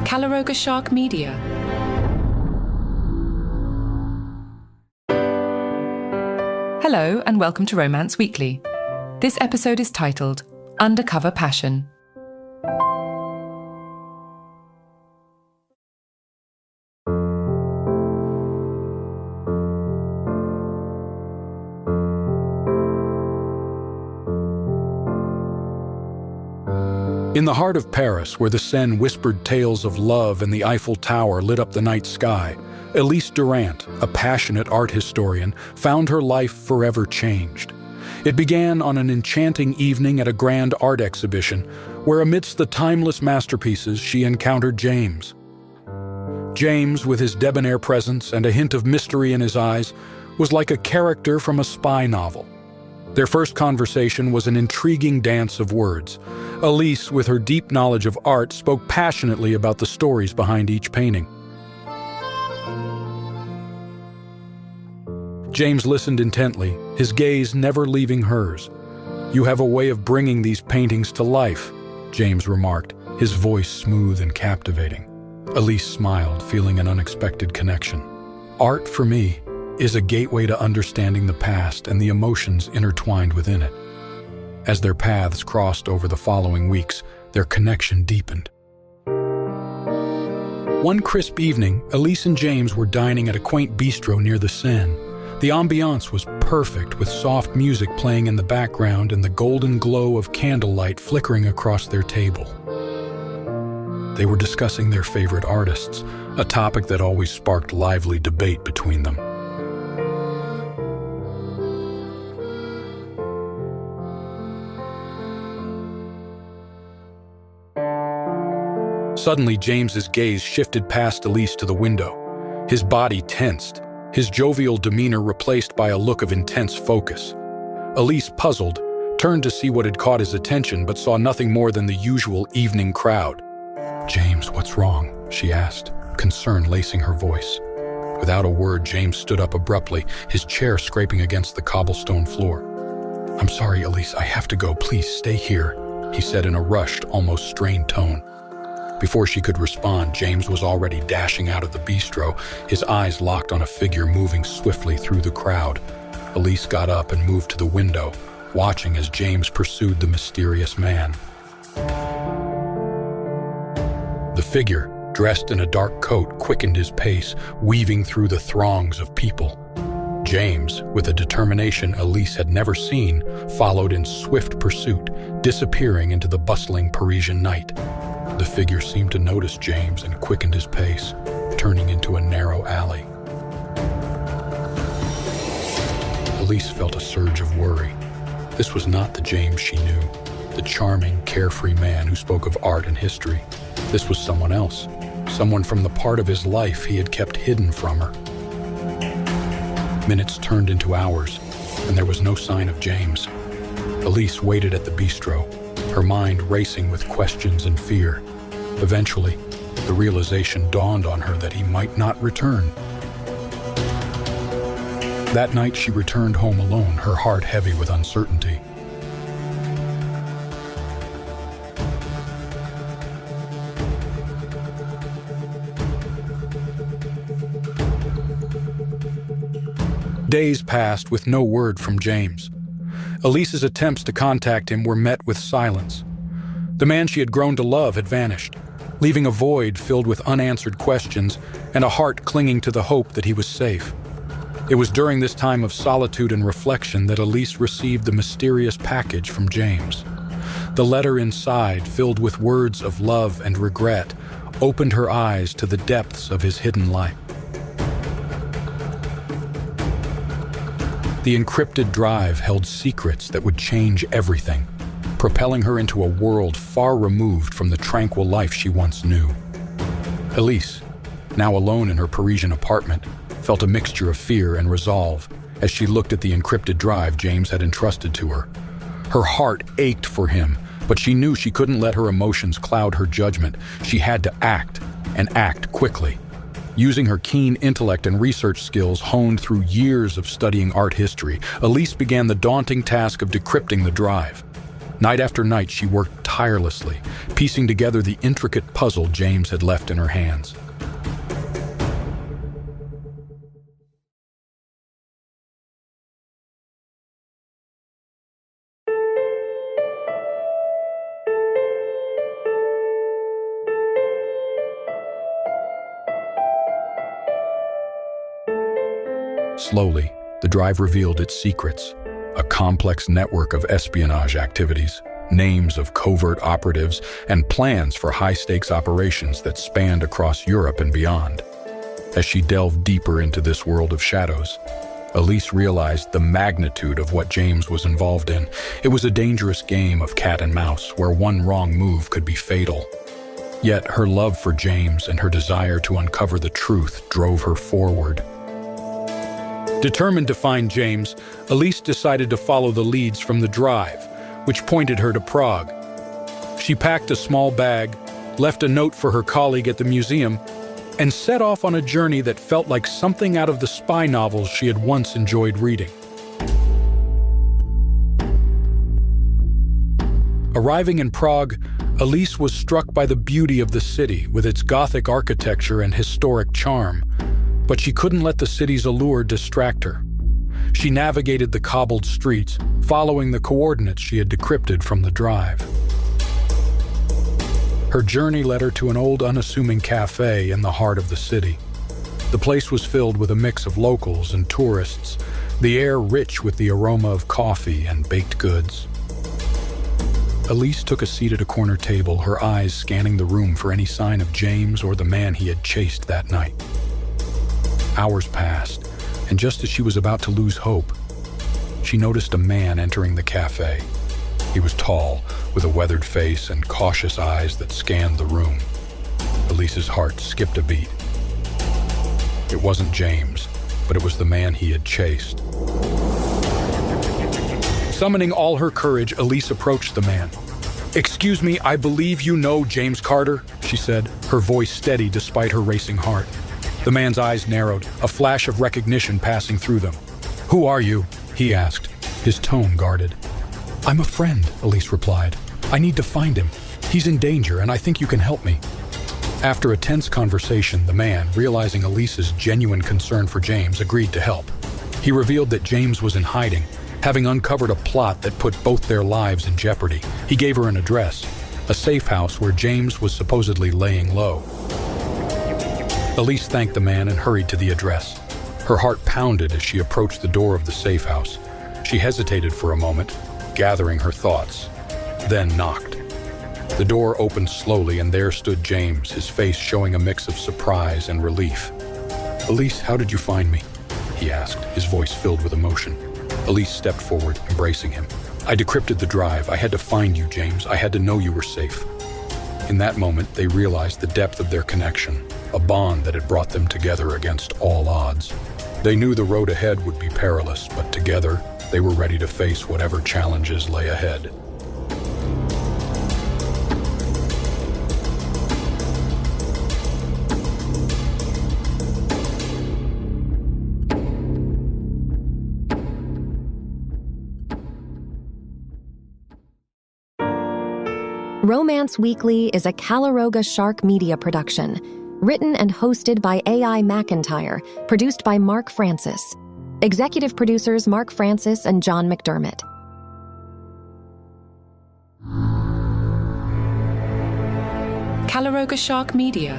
Calaroga Shark Media. Hello and welcome to Romance Weekly. This episode is titled Undercover Passion. In the heart of Paris, where the Seine whispered tales of love and the Eiffel Tower lit up the night sky, Elise Durant, a passionate art historian, found her life forever changed. It began on an enchanting evening at a grand art exhibition, where amidst the timeless masterpieces she encountered James. James, with his debonair presence and a hint of mystery in his eyes, was like a character from a spy novel. Their first conversation was an intriguing dance of words. Elise, with her deep knowledge of art, spoke passionately about the stories behind each painting. James listened intently, his gaze never leaving hers. "You have a way of bringing these paintings to life," James remarked, his voice smooth and captivating. Elise smiled, feeling an unexpected connection. "Art, for me, is a gateway to understanding the past and the emotions intertwined within it." As their paths crossed over the following weeks, their connection deepened. One crisp evening, Elise and James were dining at a quaint bistro near the Seine. The ambiance was perfect, with soft music playing in the background and the golden glow of candlelight flickering across their table. They were discussing their favorite artists, a topic that always sparked lively debate between them. Suddenly, James's gaze shifted past Elise to the window. His body tensed, his jovial demeanor replaced by a look of intense focus. Elise, puzzled, turned to see what had caught his attention, but saw nothing more than the usual evening crowd. "James, what's wrong?" she asked, concern lacing her voice. Without a word, James stood up abruptly, his chair scraping against the cobblestone floor. "I'm sorry, Elise, I have to go. Please stay here," he said in a rushed, almost strained tone. Before she could respond, James was already dashing out of the bistro, his eyes locked on a figure moving swiftly through the crowd. Elise got up and moved to the window, watching as James pursued the mysterious man. The figure, dressed in a dark coat, quickened his pace, weaving through the throngs of people. James, with a determination Elise had never seen, followed in swift pursuit, disappearing into the bustling Parisian night. The figure seemed to notice James and quickened his pace, turning into a narrow alley. Elise felt a surge of worry. This was not the James she knew, the charming, carefree man who spoke of art and history. This was someone else, someone from the part of his life he had kept hidden from her. Minutes turned into hours, and there was no sign of James. Elise waited at the bistro, her mind racing with questions and fear. Eventually, the realization dawned on her that he might not return. That night, she returned home alone, her heart heavy with uncertainty. Days passed with no word from James. Elise's attempts to contact him were met with silence. The man she had grown to love had vanished, leaving a void filled with unanswered questions and a heart clinging to the hope that he was safe. It was during this time of solitude and reflection that Elise received the mysterious package from James. The letter inside, filled with words of love and regret, opened her eyes to the depths of his hidden life. The encrypted drive held secrets that would change everything, propelling her into a world far removed from the tranquil life she once knew. Elise, now alone in her Parisian apartment, felt a mixture of fear and resolve as she looked at the encrypted drive James had entrusted to her. Her heart ached for him, but she knew she couldn't let her emotions cloud her judgment. She had to act, and act quickly. Using her keen intellect and research skills honed through years of studying art history, Elise began the daunting task of decrypting the drive. Night after night, she worked tirelessly, piecing together the intricate puzzle James had left in her hands. Slowly, the drive revealed its secrets, a complex network of espionage activities, names of covert operatives, and plans for high-stakes operations that spanned across Europe and beyond. As she delved deeper into this world of shadows, Elise realized the magnitude of what James was involved in. It was a dangerous game of cat and mouse where one wrong move could be fatal. Yet her love for James and her desire to uncover the truth drove her forward. Determined to find James, Elise decided to follow the leads from the drive, which pointed her to Prague. She packed a small bag, left a note for her colleague at the museum, and set off on a journey that felt like something out of the spy novels she had once enjoyed reading. Arriving in Prague, Elise was struck by the beauty of the city with its Gothic architecture and historic charm. But she couldn't let the city's allure distract her. She navigated the cobbled streets, following the coordinates she had decrypted from the drive. Her journey led her to an old, unassuming cafe in the heart of the city. The place was filled with a mix of locals and tourists, the air rich with the aroma of coffee and baked goods. Elise took a seat at a corner table, her eyes scanning the room for any sign of James or the man he had chased that night. Hours passed, and just as she was about to lose hope, she noticed a man entering the cafe. He was tall, with a weathered face and cautious eyes that scanned the room. Elise's heart skipped a beat. It wasn't James, but it was the man he had chased. Summoning all her courage, Elise approached the man. "Excuse me, I believe you know James Carter," she said, her voice steady despite her racing heart. The man's eyes narrowed, a flash of recognition passing through them. "Who are you?" he asked, his tone guarded. "I'm a friend," Elise replied. "I need to find him. He's in danger, and I think you can help me." After a tense conversation, the man, realizing Elise's genuine concern for James, agreed to help. He revealed that James was in hiding, having uncovered a plot that put both their lives in jeopardy. He gave her an address, a safe house where James was supposedly laying low. Elise thanked the man and hurried to the address. Her heart pounded as she approached the door of the safe house. She hesitated for a moment, gathering her thoughts, then knocked. The door opened slowly, and there stood James, his face showing a mix of surprise and relief. "Elise, how did you find me?" he asked, his voice filled with emotion. Elise stepped forward, embracing him. "I decrypted the drive. I had to find you, James. I had to know you were safe." In that moment, they realized the depth of their connection, a bond that had brought them together against all odds. They knew the road ahead would be perilous, but together, they were ready to face whatever challenges lay ahead. Romance Weekly is a Calaroga Shark Media production, written and hosted by AI McIntyre, produced by Mark Francis. Executive producers Mark Francis and John McDermott. Calaroga Shark Media.